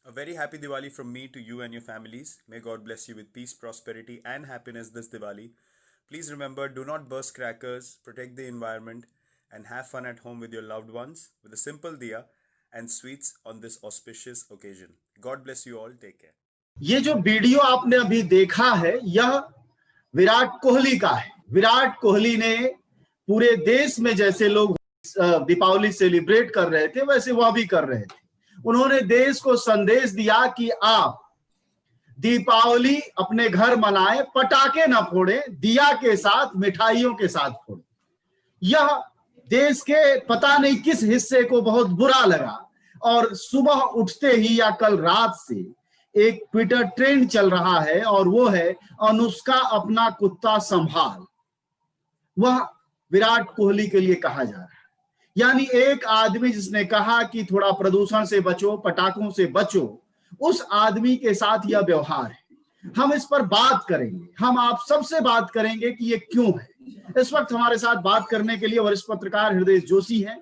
A very happy Diwali from me to you and your families. May God bless you with peace, prosperity, and happiness this Diwali. Please remember, do not burst crackers, protect the environment, and have fun at home with your loved ones with a simple diya and sweets on this auspicious occasion. God bless you all. Take care. ये जो video आपने अभी देखा है यह विराट कोहली का है। विराट कोहली ने पूरे देश में जैसे लोग दीपावली सेलिब्रेट कर रहे थे वैसे वह भी कर रहे थे। उन्होंने देश को संदेश दिया कि आप दीपावली अपने घर मनाएं, पटाखे न फोड़ें, दिया के साथ, मिठाइयों के साथ फोड़ें। यह देश के पता नहीं किस हिस्से को बहुत बुरा लगा और सुबह उठते ही या कल रात से एक ट्विटर ट्रेंड चल रहा है और वो है अनुष्का अपना कुत्ता संभाल। वह विराट कोहली के लिए कहा जा रहा है। यानी एक आदमी जिसने कहा कि थोड़ा प्रदूषण से बचो, पटाखों से बचो, उस आदमी के साथ यह व्यवहार है। हम इस पर बात करेंगे, हम आप सबसे बात करेंगे कि ये क्यों है। इस वक्त हमारे साथ बात करने के लिए वरिष्ठ पत्रकार हृदय जोशी हैं।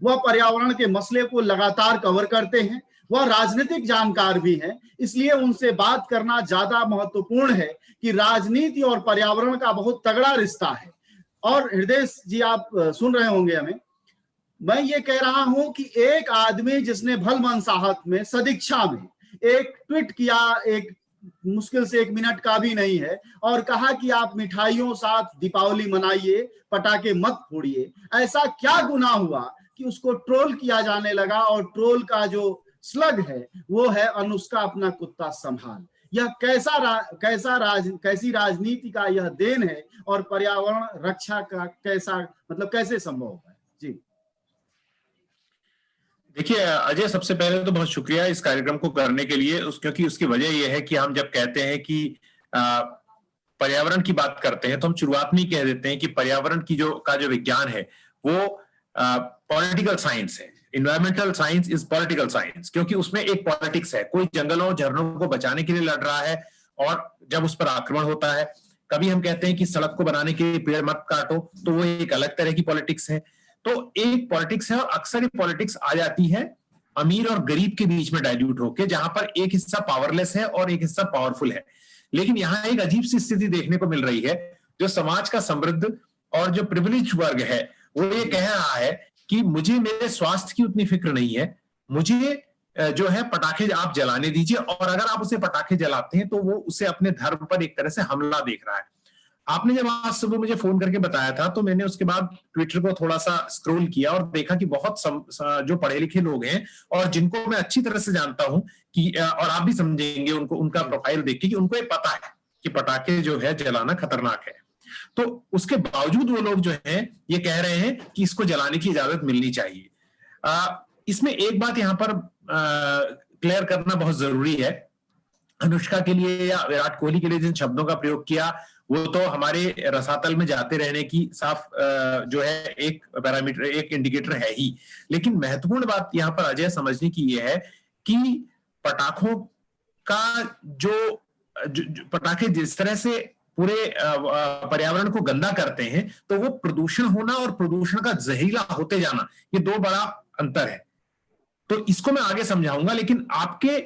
वह पर्यावरण के मसले को लगातार कवर करते हैं, वह राजनीतिक जानकार भी हैं, इसलिए उनसे बात करना ज्यादा महत्वपूर्ण है कि राजनीति और पर्यावरण का बहुत तगड़ा रिश्ता है। और हृदय जी आप सुन रहे होंगे हमें, मैं ये कह रहा हूं कि एक आदमी जिसने भल मनसाहत में, सदिच्छा में एक ट्वीट किया, एक मुश्किल से 1 मिनट का भी नहीं है, और कहा कि आप मिठाइयों साथ दीपावली मनाइए, पटाखे मत फोड़िए। ऐसा क्या गुनाह हुआ कि उसको ट्रोल किया जाने लगा और ट्रोल का जो स्लग है वो है अनुष्का अपना कुत्ता संभाल। यह कैसी राजनीति का यह देन है और पर्यावरण रक्षा का कैसे संभव है। जी देखिए अजय, सबसे पहले तो बहुत शुक्रिया इस कार्यक्रम को करने के लिए, क्योंकि उसकी वजह यह है कि हम जब कहते हैं कि पर्यावरण की बात करते हैं तो हम शुरुआत में ही कह देते हैं कि पर्यावरण की जो विज्ञान है वो पॉलिटिकल साइंस है। Environmental science is political science, क्योंकि उसमें एक पॉलिटिक्स है। कोई जंगलों झरनों को बचाने के लिए लड़ रहा है और जब उस पर आक्रमण होता है, कभी हम कहते हैं कि सड़क को बनाने के लिए पेड़ मत काटो, तो वो एक अलग तरह की पॉलिटिक्स है। तो एक पॉलिटिक्स है और अक्सर ये पॉलिटिक्स आ जाती है अमीर और गरीब के बीच में डाइल्यूट होके, जहां पर एक हिस्सा पावरलेस है और एक हिस्सा पावरफुल है। लेकिन यहां एक अजीब सी स्थिति देखने को मिल रही है, जो समाज का समृद्ध और जो प्रिविलेज वर्ग है वो ये कह रहा है कि मुझे मेरे स्वास्थ्य की उतनी फिक्र नहीं है, मुझे जो है पटाखे आप जलाने दीजिए, और अगर आप उसे पटाखे जलाते हैं तो वो उसे अपने धर्म पर एक तरह से हमला देख रहा है। आपने जब आज सुबह मुझे फोन करके बताया था तो मैंने उसके बाद ट्विटर को थोड़ा सा स्क्रॉल किया और देखा कि बहुत जो पढ़े लिखे लोग हैं और जिनको मैं अच्छी तरह से जानता हूं कि, और आप भी समझेंगे उनको, उनका प्रोफाइल देख के, कि उनको ये पता है कि पटाखे जो है जलाना खतरनाक है, तो उसके बावजूद वो लोग जो हैं ये कह रहे हैं कि इसको जलाने की इजाजत मिलनी चाहिए। इसमें एक बात यहां पर क्लियर करना बहुत जरूरी है। अनुष्का के लिए या विराट कोहली के लिए जिन शब्दों का प्रयोग किया वो तो हमारे रसातल में जाते रहने की साफ जो है एक पैरामीटर, एक इंडिकेटर है ही। लेकिन महत्वपूर्ण बात यहां पर अजय समझने की ये है कि पटाखों का जो पटाखे जिस तरह से पूरे पर्यावरण को गंदा करते हैं, तो वो प्रदूषण होना और प्रदूषण का जहरीला होते जाना, ये दो बड़ा अंतर है। तो इसको मैं आगे समझाऊंगा, लेकिन आपके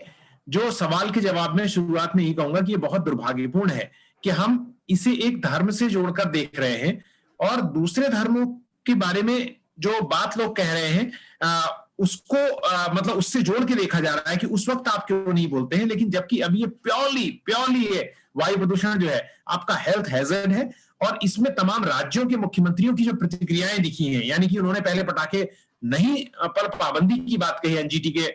जो सवाल के जवाब में शुरुआत में यही कहूंगा कि ये बहुत दुर्भाग्यपूर्ण है कि हम इसे एक धर्म से जोड़कर देख रहे हैं और दूसरे धर्मों के बारे में जो बात लोग कह रहे हैं उसको मतलब उससे जोड़ के देखा जा रहा है कि उस वक्त आप क्यों नहीं बोलते हैं। लेकिन जबकि अभी ये प्योरली ये वायु प्रदूषण जो है आपका हेल्थ हैजर्ड है, और इसमें तमाम राज्यों के मुख्यमंत्रियों की जो प्रतिक्रियाएं दिखी हैं, यानी कि उन्होंने पहले पटाखे नहीं पर पाबंदी की बात कही एनजीटी के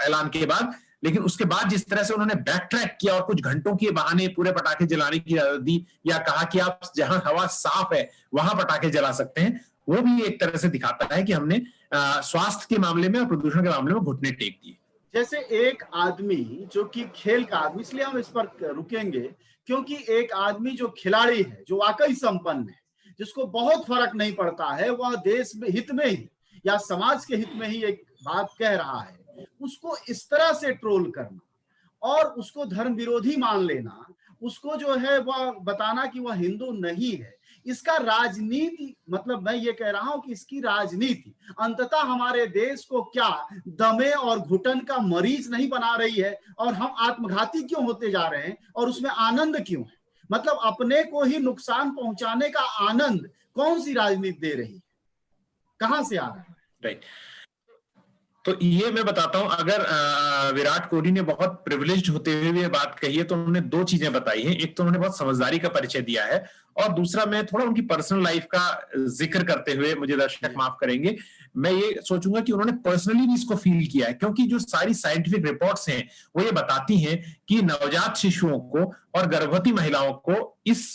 ऐलान के बाद, लेकिन उसके बाद जिस तरह से उन्होंने बैक ट्रैक किया और कुछ घंटों के बहाने पूरे पटाखे जलाने की इजाजत दी, या कहा कि आप जहां हवा साफ है वहां पटाखे जला सकते हैं, वो भी एक तरह से दिखाता है कि हमने स्वास्थ्य के मामले में और प्रदूषण के मामले में घुटने टेक दिए। जैसे एक आदमी जो कि खेल का आदमी, इसलिए हम इस पर रुकेंगे क्योंकि एक आदमी जो खिलाड़ी है, जो वाकई संपन्न है, जिसको बहुत फर्क नहीं पड़ता है, वह देश में हित में ही या समाज के हित में ही एक बात कह रहा है, उसको इस तरह से ट्रोल करना और उसको धर्म विरोधी मान लेना, उसको जो है वह बताना कि वह हिंदू नहीं है, इसका राजनीति, मतलब मैं ये कह रहा हूं कि इसकी राजनीति अंततः हमारे देश को क्या दमे और घुटन का मरीज नहीं बना रही है, और हम आत्मघाती क्यों होते जा रहे हैं और उसमें आनंद क्यों है? मतलब अपने को ही नुकसान पहुंचाने का आनंद कौन सी राजनीति दे रही है, कहां से आ रहा है? राइट, तो ये मैं बताता हूं, अगर विराट कोहली ने बहुत प्रिविलेज्ड होते हुए ये बात कही है तो उन्होंने दो चीजें बताई हैं। एक तो उन्होंने बहुत समझदारी का परिचय दिया है, और दूसरा मैं थोड़ा उनकी पर्सनल लाइफ का जिक्र करते हुए, मुझे दर्शक माफ करेंगे, मैं ये सोचूंगा कि उन्होंने पर्सनली भी इसको फील किया है, क्योंकि जो सारी साइंटिफिक रिपोर्ट्स हैं वो ये बताती हैं कि नवजात शिशुओं को और गर्भवती महिलाओं को इस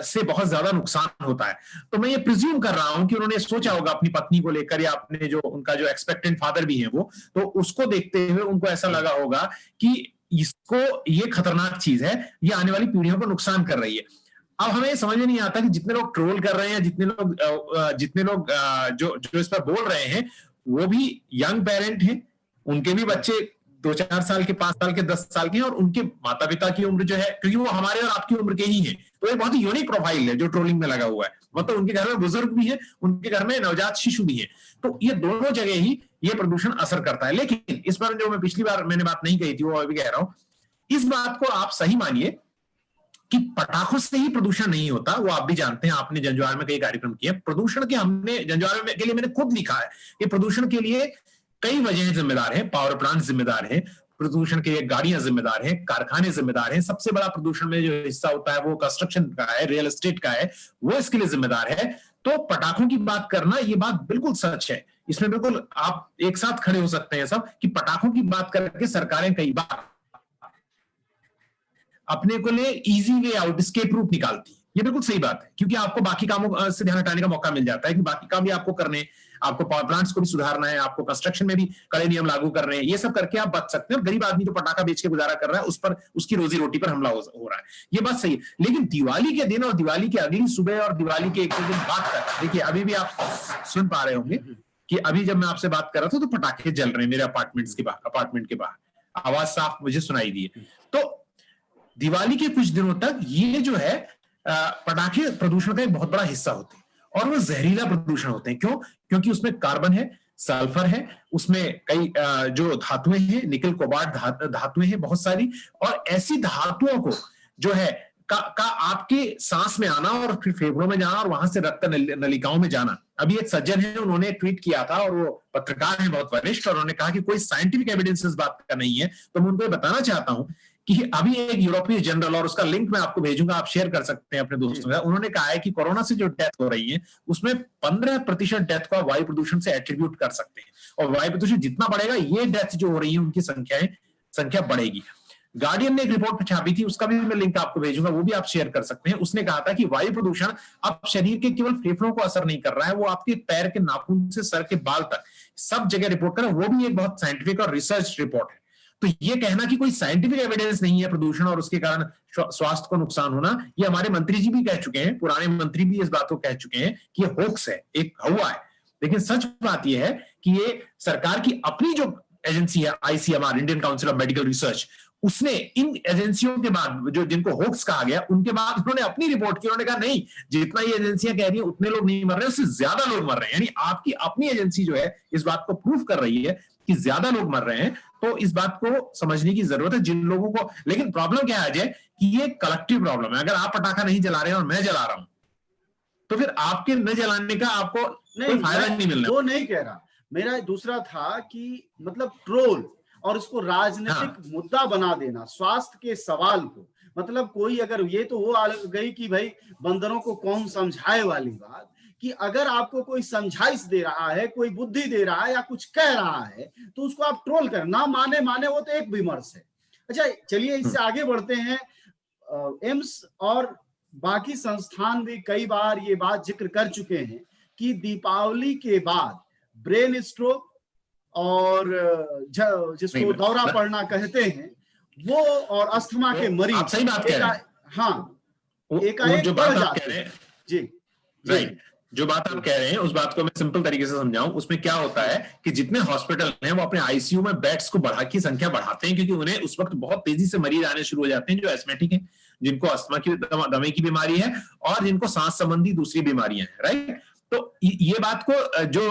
से बहुत ज्यादा नुकसान होता है। तो मैं ये प्रिज्यूम कर रहा हूं कि उन्होंने सोचा होगा अपनी पत्नी को लेकर, या अपने जो उनका जो एक्सपेक्टेंट फादर भी है वो, तो उसको देखते हुए उनको ऐसा लगा होगा कि इसको, ये खतरनाक चीज है, ये आने वाली पीढ़ियों को नुकसान कर रही है। अब हमें समझ में नहीं आता कि जितने लोग ट्रोल कर रहे हैं, जितने लोग जो इस पर बोल रहे हैं, वो भी यंग पेरेंट हैं, उनके भी बच्चे 2-4 साल के, 5 साल के, 10 साल के हैं, और उनके माता पिता की उम्र जो है, क्योंकि वो हमारे और आपकी उम्र के ही हैं, तो एक बहुत ही यूनिक प्रोफाइल है जो ट्रोलिंग में लगा हुआ है। मतलब उनके घर में बुजुर्ग भी है, उनके घर में नवजात शिशु भी है, तो ये दोनों जगह ही ये प्रदूषण असर करता है। लेकिन इस पर जो मैं पिछली बार मैंने बात नहीं कही थी, वो अभी कह रहा हूं, इस बात को आप सही मानिए कि पटाखों से ही प्रदूषण नहीं होता। वो आप भी जानते हैं, आपने जंजवार में कई कार्यक्रम किए प्रदूषण के, हमने जंजवार में के लिए मैंने खुद लिखा है कि प्रदूषण के लिए कई वजहें जिम्मेदार हैं। पावर प्लांट जिम्मेदार हैं, प्रदूषण के लिए गाड़ियां जिम्मेदार हैं, कारखाने जिम्मेदार हैं, सबसे बड़ा प्रदूषण में जो हिस्सा होता है वो कंस्ट्रक्शन का है, रियल एस्टेट का है, वो इसके लिए जिम्मेदार है। तो पटाखों की बात करना, ये बात बिल्कुल सच है, इसमें बिल्कुल आप एक साथ खड़े हो सकते हैं सब, कि पटाखों की बात करके सरकारें कई बार अपने को लिए easy way out, escape route निकालती है। ये बिल्कुल सही बात है, क्योंकि आपको बाकी कामों से ध्यान हटाने का मौका मिल जाता है कि बाकी काम भी आपको करने, आपको पावर प्लांट्स को भी सुधारना है, आपको कंस्ट्रक्शन में भी कड़े नियम लागू कर रहे हैं, ये सब करके आप बच सकते हैं। और गरीब आदमी जो पटाखा बेच के गुजारा कर रहा है, उस पर, उसकी रोजी रोटी पर हमला हो रहा है, ये बात सही है। लेकिन दिवाली के दिन और दिवाली के अगली सुबह और दिवाली के एक दो दिन बाद तक, देखिए अभी भी आप सुन पा रहे होंगे कि अभी जब मैं आपसे बात कर रहा था तो पटाखे जल रहे हैं मेरे अपार्टमेंट के बाहर, आवाज साफ मुझे सुनाई दी है। तो दिवाली के कुछ दिनों तक ये जो है पटाखे प्रदूषण का एक बहुत बड़ा हिस्सा होते हैं, और वो जहरीला प्रदूषण होते हैं। क्यों? क्योंकि उसमें कार्बन है, सल्फर है, उसमें कई जो धातुएं हैं, निकल कोबाल्ट धातुएं हैं बहुत सारी, और ऐसी धातुओं को जो है का आपके सांस में आना और फिर फेफड़ों में जाना और वहां से रक्त नलिकाओं में जाना। अभी एक सज्जन है, उन्होंने ट्वीट किया था, और वो पत्रकार हैं बहुत वरिष्ठ, और उन्होंने कहा कि कोई साइंटिफिक एविडेंस इस बात का नहीं है। तो मैं उनको बताना चाहता हूं कि अभी एक यूरोपीय जनरल, और उसका लिंक मैं आपको भेजूंगा, आप शेयर कर सकते हैं अपने दोस्तों के साथ, उन्होंने कहा है कि कोरोना से जो डेथ हो रही है उसमें 15% डेथ को वायु प्रदूषण से एट्रीब्यूट कर सकते हैं, और वायु प्रदूषण जितना बढ़ेगा, ये डेथ जो हो रही है उनकी संख्या बढ़ेगी। गार्डियन ने एक रिपोर्ट छापी थी, उसका भी मैं लिंक आपको भेजूंगा, वो भी आप शेयर कर सकते हैं। उसने कहा था कि वायु प्रदूषण अब शरीर के केवल फेफड़ों को असर नहीं कर रहा है, वो आपके पैर के नाखून से सर के बाल तक सब जगह रिपोर्ट कर रहा है। वो भी एक बहुत साइंटिफिक और रिसर्च रिपोर्ट है। तो ये कहना कि कोई साइंटिफिक एविडेंस नहीं है प्रदूषण और उसके कारण स्वास्थ्य को नुकसान होना, ये हमारे मंत्री जी भी कह चुके हैं, पुराने मंत्री भी इस बात को कह चुके हैं कि ये होक्स है, एक हवा है। लेकिन सच बात यह है कि ये सरकार की अपनी जो एजेंसी है, ICMR, Indian council of medical research, उसने इन एजेंसियों के बाद, जो जिनको होक्स कहा गया, उनके बाद उन्होंने अपनी रिपोर्ट की, उन्होंने कहा नहीं, जितना ये एजेंसियां कह रही हैं उतने लोग नहीं मर रहे, उससे ज्यादा लोग मर रहे हैं। यानी आपकी अपनी एजेंसी जो है इस बात को प्रूव कर रही है कि ज्यादा लोग मर रहे हैं। तो इस बात को समझने की जरूरत है जिन लोगों को। लेकिन प्रॉब्लम क्या है अजय, कि ये कलेक्टिव प्रॉब्लम है। अगर आप पटाखा नहीं जला रहे हैं और मैं जला रहा हूं, तो फिर आपके न जलाने का आपको कोई फायदा नहीं मिलना। वो नहीं कह रहा, मेरा दूसरा था कि मतलब ट्रोल और उसको राजनीतिक मुद्दा बना देना, स्वास्थ्य के सवाल को, मतलब कोई अगर, ये तो वो आ गई कि भाई बंदरों को कौन समझाए वाली बात, कि अगर आपको कोई समझाइश दे रहा है, कोई बुद्धि दे रहा है या कुछ कह रहा है, तो उसको आप ट्रोल कर, ना माने वो तो एक विमर्श है। अच्छा चलिए इससे आगे बढ़ते हैं। एम्स और बाकी संस्थान भी कई बार ये बात जिक्र कर चुके हैं कि दीपावली के बाद ब्रेन स्ट्रोक और जिसको दौरा पड़ना कहते हैं वो, और अस्थमा के मरीज, आप सही बात कह रहे हैं। हाँ, एकाएक बढ़ जाते हैं। जी राइट, जो बात आप कह रहे हैं उस बात को मैं सिंपल तरीके से समझाऊं, उसमें क्या होता है कि जितने हॉस्पिटल हैं वो अपने आईसीयू में बेड्स को बढ़ा की संख्या बढ़ाते हैं, क्योंकि उन्हें उस वक्त बहुत तेजी से मरीज आने शुरू हो जाते हैं जो एस्मेटिक हैं, जिनको अस्थमा की दमे की बीमारी है और जिनको सांस संबंधी दूसरी बीमारियां हैं, राइट। तो ये बात को जो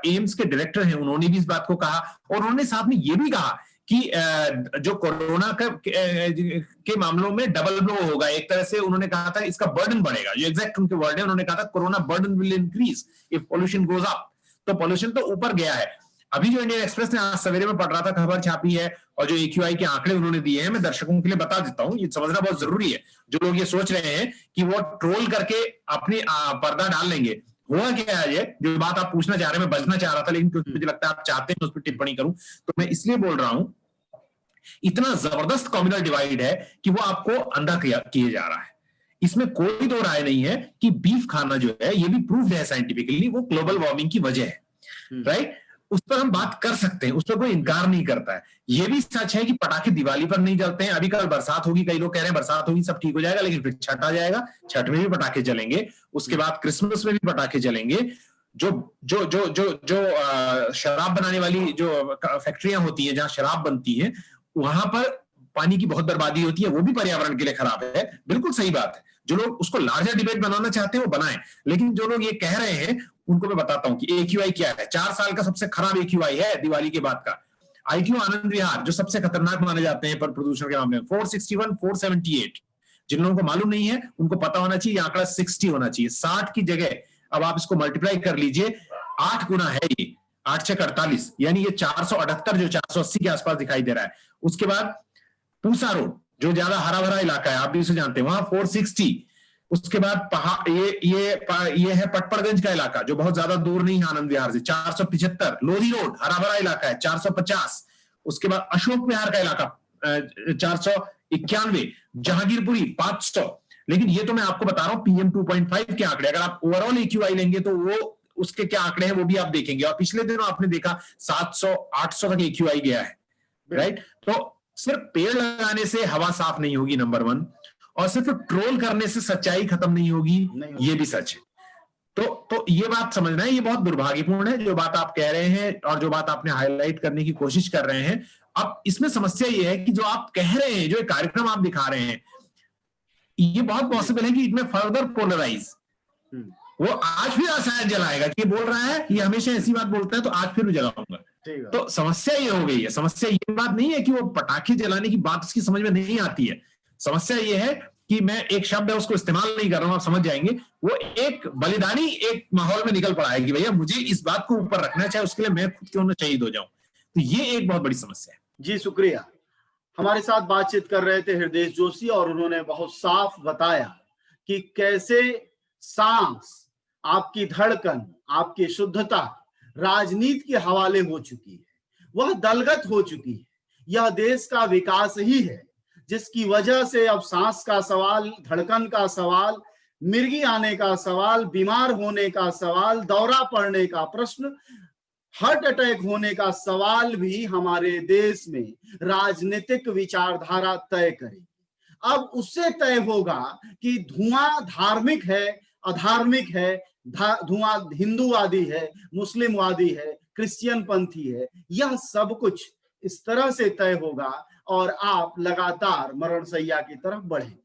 एम्स के डायरेक्टर हैं उन्होंने भी इस बात को कहा, और उन्होंने साथ में ये भी कहा कि जो कोरोना के मामलों में डबल ब्लो होगा, एक तरह से उन्होंने कहा था इसका बर्डन बढ़ेगा, जो एग्जैक्ट उनके वर्ड है, उन्होंने कहा था corona burden will increase if pollution goes up. तो पोल्यूशन तो ऊपर गया है। अभी जो इंडियन एक्सप्रेस ने आज सवेरे में पढ़ रहा था, खबर छापी है, और जो AQI के आंकड़े उन्होंने दिए हैं, मैं दर्शकों के लिए बता देता हूं, ये समझना बहुत जरूरी है। जो लोग ये सोच रहे हैं कि वो ट्रोल करके अपनी पर्दा डाल लेंगे, हुआ क्या है, ये जो बात आप पूछना चाह रहे हैं मैं बचना चाह रहा था, लेकिन क्योंकि मुझे लगता है आप चाहते हैं उस पर टिप्पणी करूं, तो मैं इसलिए बोल रहा हूं, इतना जबरदस्त कम्युनल डिवाइड है कि वो आपको अंधा किए जा रहा है। इसमें कोई दो राय नहीं है कि बीफ खाना जो है, ये भी प्रूव्ड है साइंटिफिकली, वो ग्लोबल वार्मिंग की वजह है, राइट। उस पर हम बात कर सकते हैं, उस पर कोई इनकार नहीं करता है। ये भी सच है कि पटाखे दिवाली पर नहीं जलते हैं। अभी कल बरसात होगी, कई लोग कह रहे हैं बरसात होगी सब ठीक हो जाएगा, लेकिन फिर छठ आ जाएगा, छठ में भी पटाखे चलेंगे, उसके बाद क्रिसमस में भी पटाखे चलेंगे। जो जो जो जो जो शराब बनाने वाली जो फैक्ट्रियां होती हैं, जहां शराब बनती है, वहां पर पानी की बहुत बर्बादी होती है, वो भी पर्यावरण के लिए खराब है। बिल्कुल सही बात है। जो लोग उसको लार्जर डिबेट बनाना चाहते हैं वो बनाएं, लेकिन जो लोग ये कह रहे हैं उनको मैं बताता हूं कि AQI क्या है। 4 साल का सबसे खराब AQI है दिवाली के बाद का। ITO आनंद विहार जो सबसे खतरनाक माने जाते हैं पर प्रदूषण के मामले में, 461, 478। जिन लोगों को मालूम नहीं है उनको पता होना चाहिए, आंकड़ा 60 होना चाहिए। 60 की जगह अब आप इसको मल्टीप्लाई कर लीजिए, 8 गुना है ये, 8 से 48, यानी ये 478 जो 480 के आसपास दिखाई दे रहा है। उसके बाद पूसा रोड जो ज्यादा हरा भरा इलाका है, आप भी उसे जानते हैं, वहां 460। उसके बाद ये है पटपड़गंज का इलाका जो बहुत ज्यादा दूर नहीं है आनंद विहार से, 475। लोधी रोड हरा भरा इलाका है, 450। उसके बाद अशोक विहार का इलाका 491। जहांगीरपुरी 500। लेकिन ये तो मैं आपको बता रहा हूं PM 2.5 के आंकड़े। अगर आप ओवरऑल AQI लेंगे तो वो उसके क्या आंकड़े हैं वो भी आप देखेंगे, और पिछले दिनों आपने देखा 700, 800 तक AQI गया है, राइट। तो सिर्फ पेड़ लगाने से हवा साफ नहीं होगी, नंबर 1, और सिर्फ ट्रोल करने से सच्चाई खत्म नहीं होगी, ये भी सच है। तो ये बात समझना है, ये बहुत दुर्भाग्यपूर्ण है जो बात आप कह रहे हैं और जो बात आपने हाईलाइट करने की कोशिश कर रहे हैं। अब इसमें समस्या ये है कि जो आप कह रहे हैं, जो एक कार्यक्रम आप दिखा रहे हैं, ये बहुत पॉसिबल है कि इट में फर्दर पोलराइज। वो आज फिर शायद जलाएगा कि ये बोल रहा है, ये हमेशा ऐसी बात बोलता है, तो आज फिर जलाऊंगा। तो समस्या ये हो गई है। समस्या ये बात नहीं है कि वो पटाखे जलाने की बात उसकी समझ में नहीं आती है। समस्या ये है कि मैं एक शब्द है उसको इस्तेमाल नहीं कर रहा हूं, आप समझ जाएंगे। वो एक बलिदानी एक माहौल में निकल पड़ा है कि भैया मुझे इस बात को ऊपर रखना चाहिए, उसके लिए मैं खुद क्यों न शहीद हो जाऊं। तो ये एक बहुत बड़ी समस्या है। जी शुक्रिया। हमारे साथ बातचीत कर रहे थे हृदय जोशी, और उन्होंने बहुत साफ बताया कि कैसे सांस, आपकी धड़कन, आपकी शुद्धता राजनीति के हवाले हो चुकी है, वह दलगत हो चुकी है। यह देश का विकास ही है जिसकी वजह से अब सांस का सवाल, धड़कन का सवाल, मिर्गी आने का सवाल, बीमार होने का सवाल, दौरा पड़ने का प्रश्न, हार्ट अटैक होने का सवाल भी हमारे देश में राजनीतिक विचारधारा तय करेगी। अब उससे तय होगा कि धुआं धार्मिक है, अधार्मिक है, धुआं हिंदूवादी है, मुस्लिमवादी है, क्रिश्चियन पंथी है। यह सब कुछ इस तरह से तय होगा और आप लगातार मरणशैया की तरफ बढ़ेंगे।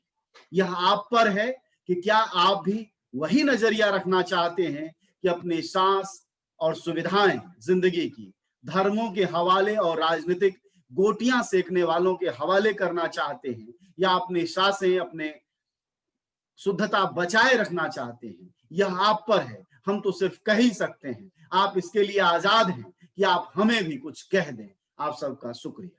यह आप पर है कि क्या आप भी वही नजरिया रखना चाहते हैं कि अपनी सांस और सुविधाएं जिंदगी की धर्मों के हवाले और राजनीतिक गोटियां सेकने वालों के हवाले करना चाहते हैं, या अपनी सांसें, अपने शुद्धता बचाए रखना चाहते हैं। यह आप पर है। हम तो सिर्फ कह ही सकते हैं, आप इसके लिए आजाद हैं कि आप हमें भी कुछ कह दें। आप सबका शुक्रिया।